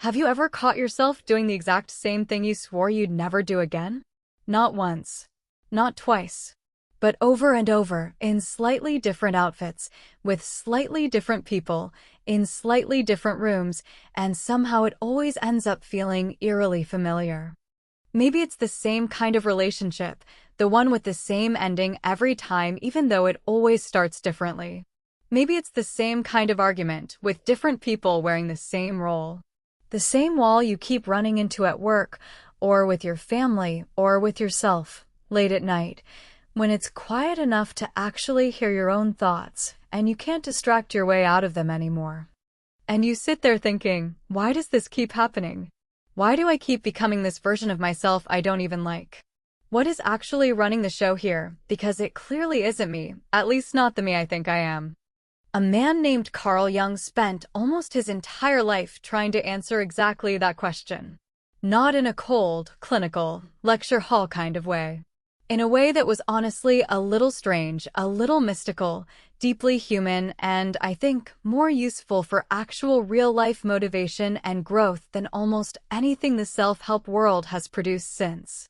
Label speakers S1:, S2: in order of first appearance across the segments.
S1: Have you ever caught yourself doing the exact same thing you swore you'd never do again? Not once, not twice, but over and over, in slightly different outfits, with slightly different people, in slightly different rooms, and somehow it always ends up feeling eerily familiar. Maybe it's the same kind of relationship, the one with the same ending every time even though it always starts differently. Maybe it's the same kind of argument, with different people wearing the same role. The same wall you keep running into at work, or with your family, or with yourself, late at night, when it's quiet enough to actually hear your own thoughts, and you can't distract your way out of them anymore. And you sit there thinking, why does this keep happening? Why do I keep becoming this version of myself I don't even like? What is actually running the show here? Because it clearly isn't me, at least not the me I think I am. A man named Carl Jung spent almost his entire life trying to answer exactly that question. Not in a cold, clinical, lecture hall kind of way. In a way that was honestly a little strange, a little mystical, deeply human, and, I think, more useful for actual real-life motivation and growth than almost anything the self-help world has produced since.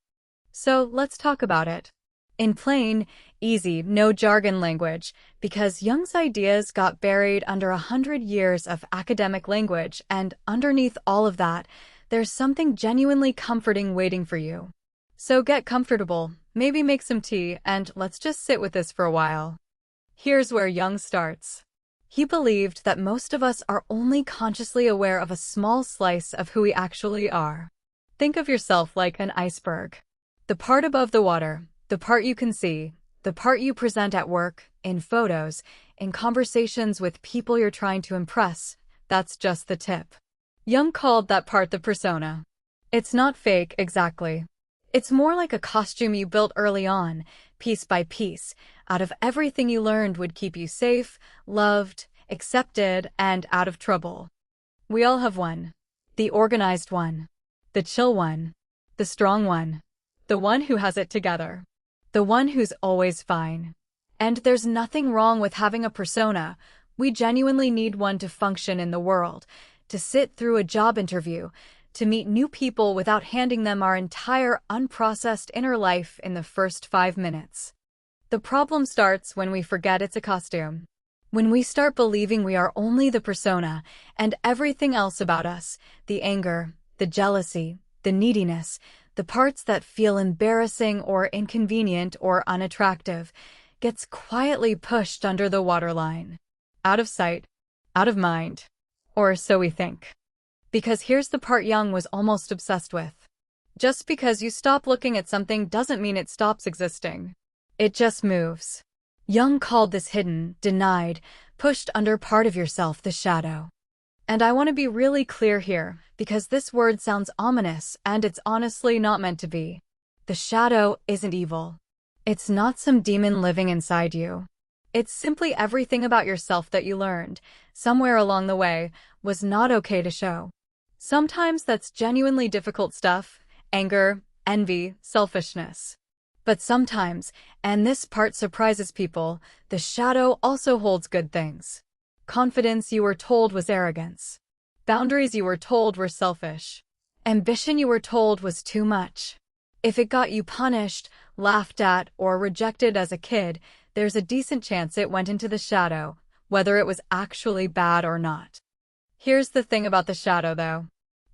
S1: So, let's talk about it. In plain, easy, no jargon language, because Jung's ideas got buried under 100 years of academic language, and underneath all of that, there's something genuinely comforting waiting for you. So get comfortable, maybe make some tea, and let's just sit with this for a while. Here's where Jung starts. He believed that most of us are only consciously aware of a small slice of who we actually are. Think of yourself like an iceberg. The part above the water, the part you can see, the part you present at work, in photos, in conversations with people you're trying to impress, that's just the tip. Jung called that part the persona. It's not fake, exactly. It's more like a costume you built early on, piece by piece, out of everything you learned would keep you safe, loved, accepted, and out of trouble. We all have one. The organized one. The chill one. The strong one. The one who has it together. The one who's always fine. And there's nothing wrong with having a persona. We genuinely need one to function in the world, to sit through a job interview, to meet new people without handing them our entire unprocessed inner life in the first 5 minutes. The problem starts when we forget it's a costume. When we start believing we are only the persona, and everything else about us, the anger, the jealousy, the neediness, the parts that feel embarrassing or inconvenient or unattractive, gets quietly pushed under the waterline. Out of sight, out of mind. Or so we think. Because here's the part Jung was almost obsessed with. Just because you stop looking at something doesn't mean it stops existing. It just moves. Jung called this hidden, denied, pushed under part of yourself the shadow. And I want to be really clear here, because this word sounds ominous, and it's honestly not meant to be. The shadow isn't evil. It's not some demon living inside you. It's simply everything about yourself that you learned, somewhere along the way, was not okay to show. Sometimes that's genuinely difficult stuff, anger, envy, selfishness. But sometimes, and this part surprises people, the shadow also holds good things. Confidence you were told was arrogance. Boundaries you were told were selfish. Ambition you were told was too much. If it got you punished, laughed at, or rejected as a kid, there's a decent chance it went into the shadow, whether it was actually bad or not. Here's the thing about the shadow, though.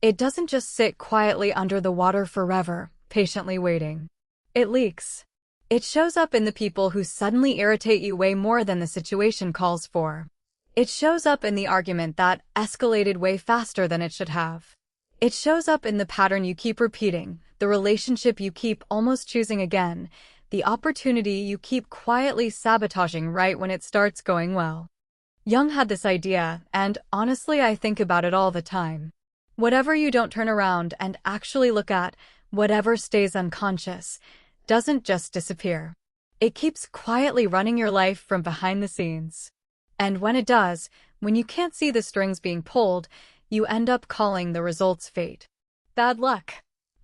S1: It doesn't just sit quietly under the water forever, patiently waiting. It leaks. It shows up in the people who suddenly irritate you way more than the situation calls for. It shows up in the argument that escalated way faster than it should have. It shows up in the pattern you keep repeating, the relationship you keep almost choosing again, the opportunity you keep quietly sabotaging right when it starts going well. Jung had this idea, and honestly I think about it all the time. Whatever you don't turn around and actually look at, whatever stays unconscious, doesn't just disappear. It keeps quietly running your life from behind the scenes. And when it does, when you can't see the strings being pulled, you end up calling the results fate. Bad luck.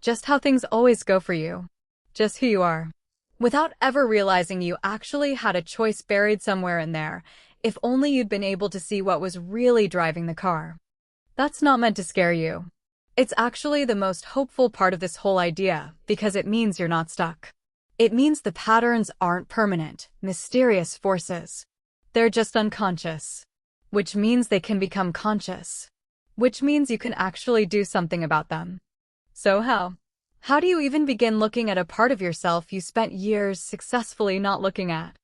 S1: Just how things always go for you. Just who you are. Without ever realizing you actually had a choice buried somewhere in there, if only you'd been able to see what was really driving the car. That's not meant to scare you. It's actually the most hopeful part of this whole idea because it means you're not stuck. It means the patterns aren't permanent, mysterious forces. They're just unconscious, which means they can become conscious, which means you can actually do something about them. So how? How do you even begin looking at a part of yourself you spent years successfully not looking at?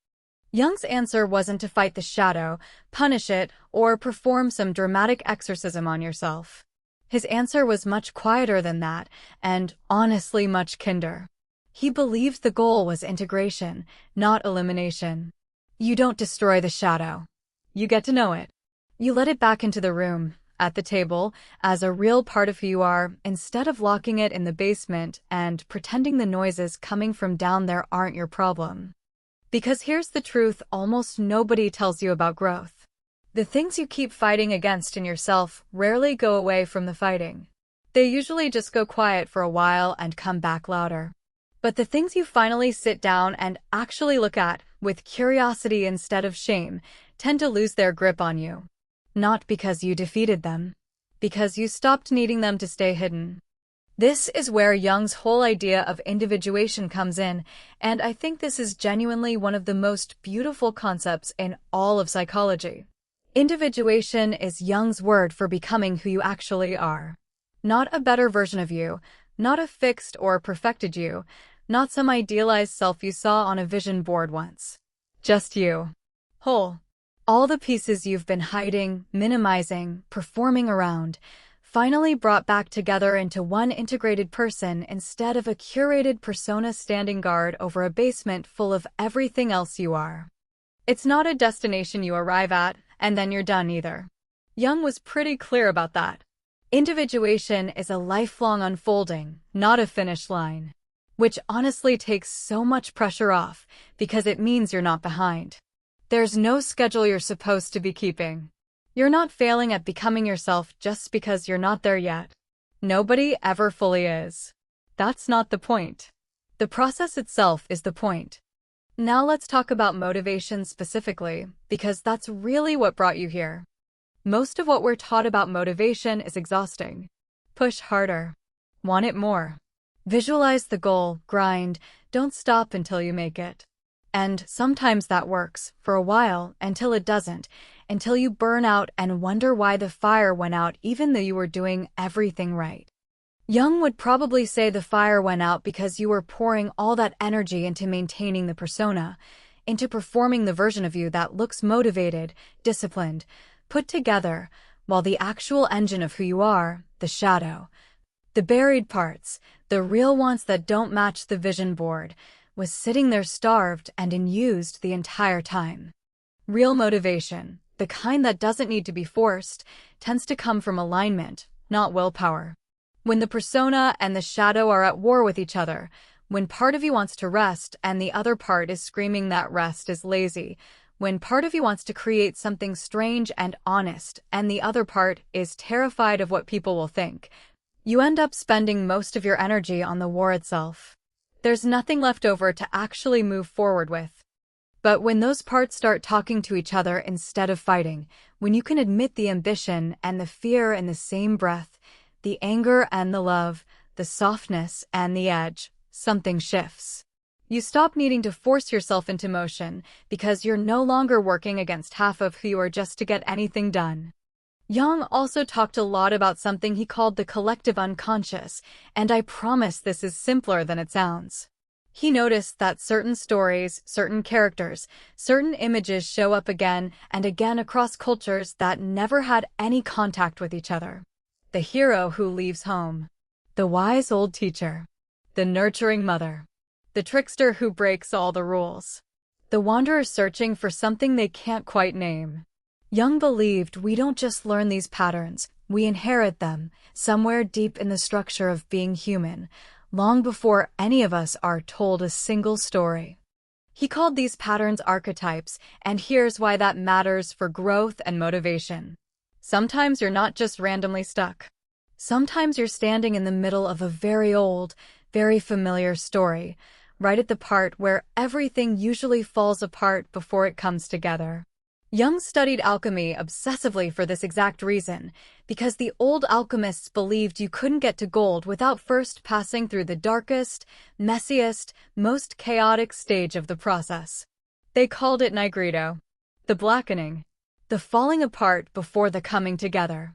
S1: Jung's answer wasn't to fight the shadow, punish it, or perform some dramatic exorcism on yourself. His answer was much quieter than that, and honestly much kinder. He believed the goal was integration, not elimination. You don't destroy the shadow. You get to know it. You let it back into the room, at the table, as a real part of who you are, instead of locking it in the basement and pretending the noises coming from down there aren't your problem. Because here's the truth almost nobody tells you about growth. The things you keep fighting against in yourself rarely go away from the fighting. They usually just go quiet for a while and come back louder. But the things you finally sit down and actually look at, with curiosity instead of shame, tend to lose their grip on you. Not because you defeated them, because you stopped needing them to stay hidden. This is where Jung's whole idea of individuation comes in, and I think this is genuinely one of the most beautiful concepts in all of psychology. Individuation is Jung's word for becoming who you actually are. Not a better version of you, not a fixed or perfected you, not some idealized self you saw on a vision board once. Just you. Whole. All the pieces you've been hiding, minimizing, performing around, finally brought back together into one integrated person instead of a curated persona standing guard over a basement full of everything else you are. It's not a destination you arrive at, and then you're done either. Jung was pretty clear about that. Individuation is a lifelong unfolding, not a finish line. Which honestly takes so much pressure off, because it means you're not behind. There's no schedule you're supposed to be keeping. You're not failing at becoming yourself just because you're not there yet. Nobody ever fully is. That's not the point. The process itself is the point. Now let's talk about motivation specifically, because that's really what brought you here. Most of what we're taught about motivation is exhausting. Push harder. Want it more. Visualize the goal, grind, don't stop until you make it. And sometimes that works, for a while, until it doesn't, until you burn out and wonder why the fire went out even though you were doing everything right. Jung would probably say the fire went out because you were pouring all that energy into maintaining the persona, into performing the version of you that looks motivated, disciplined, put together, while the actual engine of who you are, the shadow, the buried parts, the real ones that don't match the vision board, was sitting there starved and unused the entire time. Real motivation, the kind that doesn't need to be forced, tends to come from alignment, not willpower. When the persona and the shadow are at war with each other, when part of you wants to rest and the other part is screaming that rest is lazy, when part of you wants to create something strange and honest and the other part is terrified of what people will think, you end up spending most of your energy on the war itself. There's nothing left over to actually move forward with. But when those parts start talking to each other instead of fighting, when you can admit the ambition and the fear in the same breath, the anger and the love, the softness and the edge, something shifts. You stop needing to force yourself into motion because you're no longer working against half of who you are just to get anything done. Jung also talked a lot about something he called the collective unconscious, and I promise this is simpler than it sounds. He noticed that certain stories, certain characters, certain images show up again and again across cultures that never had any contact with each other. The hero who leaves home. The wise old teacher. The nurturing mother. The trickster who breaks all the rules. The wanderer searching for something they can't quite name. Jung believed we don't just learn these patterns, we inherit them, somewhere deep in the structure of being human, long before any of us are told a single story. He called these patterns archetypes, and here's why that matters for growth and motivation. Sometimes you're not just randomly stuck. Sometimes you're standing in the middle of a very old, very familiar story, right at the part where everything usually falls apart before it comes together. Jung studied alchemy obsessively for this exact reason, because the old alchemists believed you couldn't get to gold without first passing through the darkest, messiest, most chaotic stage of the process. They called it nigredo, the blackening, the falling apart before the coming together.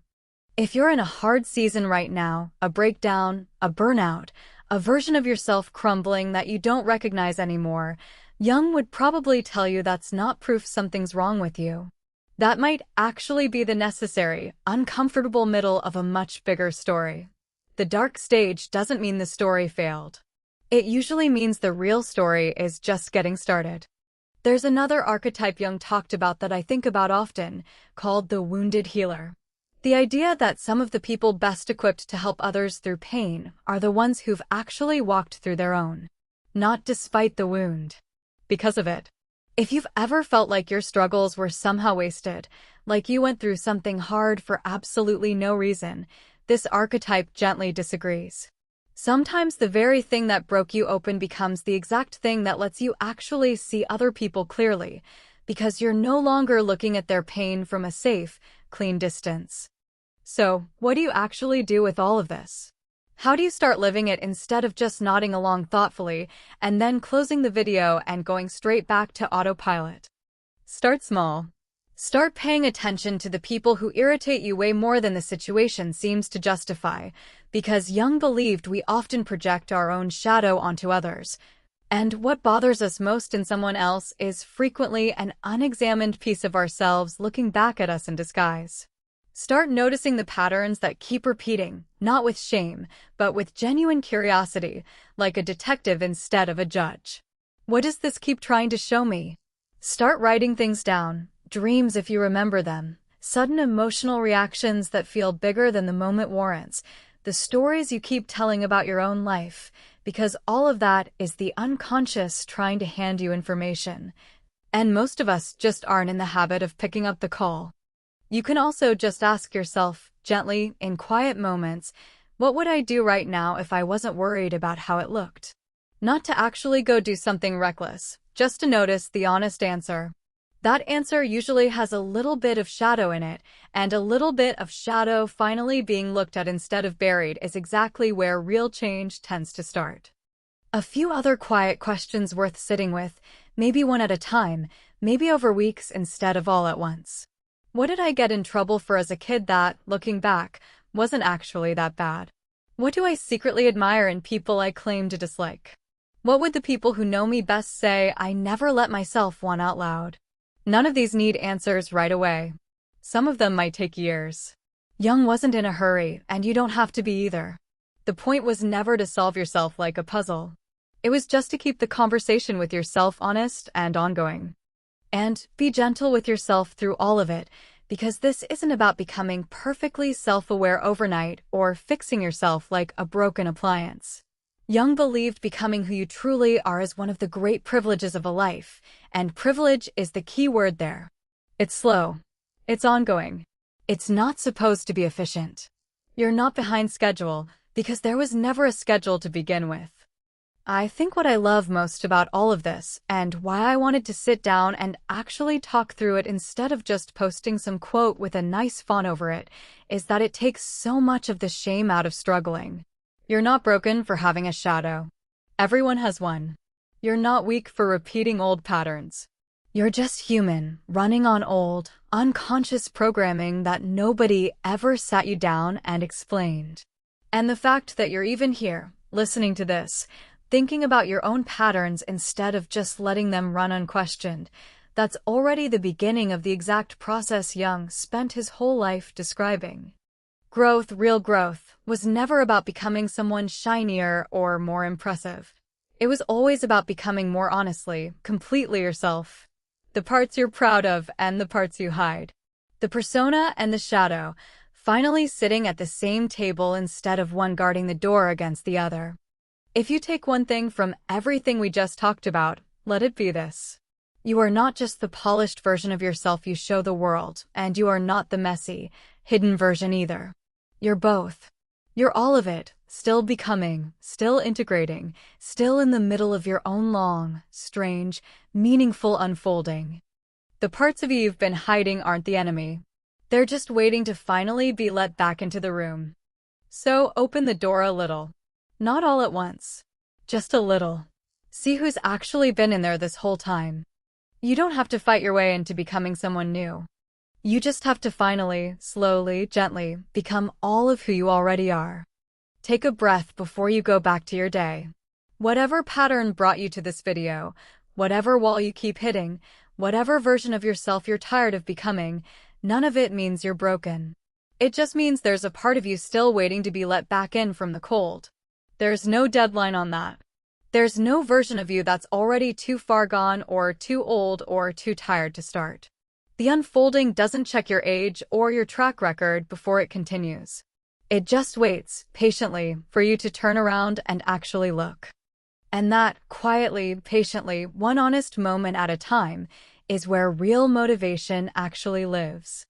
S1: If you're in a hard season right now, a breakdown, a burnout, a version of yourself crumbling that you don't recognize anymore, Jung would probably tell you that's not proof something's wrong with you. That might actually be the necessary, uncomfortable middle of a much bigger story. The dark stage doesn't mean the story failed. It usually means the real story is just getting started. There's another archetype Jung talked about that I think about often, called the wounded healer. The idea that some of the people best equipped to help others through pain are the ones who've actually walked through their own. Not despite the wound. Because of it. If you've ever felt like your struggles were somehow wasted, like you went through something hard for absolutely no reason, this archetype gently disagrees. Sometimes the very thing that broke you open becomes the exact thing that lets you actually see other people clearly, because you're no longer looking at their pain from a safe, clean distance. So, what do you actually do with all of this? How do you start living it instead of just nodding along thoughtfully and then closing the video and going straight back to autopilot? Start small. Start paying attention to the people who irritate you way more than the situation seems to justify, because Jung believed we often project our own shadow onto others, and what bothers us most in someone else is frequently an unexamined piece of ourselves looking back at us in disguise. Start noticing the patterns that keep repeating, not with shame, but with genuine curiosity, like a detective instead of a judge. What does this keep trying to show me? Start writing things down, dreams if you remember them, sudden emotional reactions that feel bigger than the moment warrants, the stories you keep telling about your own life, because all of that is the unconscious trying to hand you information. And most of us just aren't in the habit of picking up the call. You can also just ask yourself, gently, in quiet moments, what would I do right now if I wasn't worried about how it looked? Not to actually go do something reckless, just to notice the honest answer. That answer usually has a little bit of shadow in it, and a little bit of shadow finally being looked at instead of buried is exactly where real change tends to start. A few other quiet questions worth sitting with, maybe one at a time, maybe over weeks instead of all at once. What did I get in trouble for as a kid that, looking back, wasn't actually that bad? What do I secretly admire in people I claim to dislike? What would the people who know me best say I never let myself want out loud? None of these need answers right away. Some of them might take years. Jung wasn't in a hurry, and you don't have to be either. The point was never to solve yourself like a puzzle. It was just to keep the conversation with yourself honest and ongoing. And be gentle with yourself through all of it, because this isn't about becoming perfectly self-aware overnight or fixing yourself like a broken appliance. Jung believed becoming who you truly are is one of the great privileges of a life, and privilege is the key word there. It's slow. It's ongoing. It's not supposed to be efficient. You're not behind schedule, because there was never a schedule to begin with. I think what I love most about all of this, and why I wanted to sit down and actually talk through it instead of just posting some quote with a nice font over it, is that it takes so much of the shame out of struggling. You're not broken for having a shadow. Everyone has one. You're not weak for repeating old patterns. You're just human, running on old, unconscious programming that nobody ever sat you down and explained. And the fact that you're even here, listening to this, thinking about your own patterns instead of just letting them run unquestioned, that's already the beginning of the exact process Jung spent his whole life describing. Growth, real growth, was never about becoming someone shinier or more impressive. It was always about becoming more honestly, completely yourself. The parts you're proud of and the parts you hide. The persona and the shadow, finally sitting at the same table instead of one guarding the door against the other. If you take one thing from everything we just talked about, let it be this. You are not just the polished version of yourself you show the world, and you are not the messy, hidden version either. You're both. You're all of it, still becoming, still integrating, still in the middle of your own long, strange, meaningful unfolding. The parts of you you've been hiding aren't the enemy. They're just waiting to finally be let back into the room. So open the door a little. Not all at once. Just a little. See who's actually been in there this whole time. You don't have to fight your way into becoming someone new. You just have to finally, slowly, gently, become all of who you already are. Take a breath before you go back to your day. Whatever pattern brought you to this video, whatever wall you keep hitting, whatever version of yourself you're tired of becoming, none of it means you're broken. It just means there's a part of you still waiting to be let back in from the cold. There's no deadline on that. There's no version of you that's already too far gone or too old or too tired to start. The unfolding doesn't check your age or your track record before it continues. It just waits, patiently, for you to turn around and actually look. And that, quietly, patiently, one honest moment at a time, is where real motivation actually lives.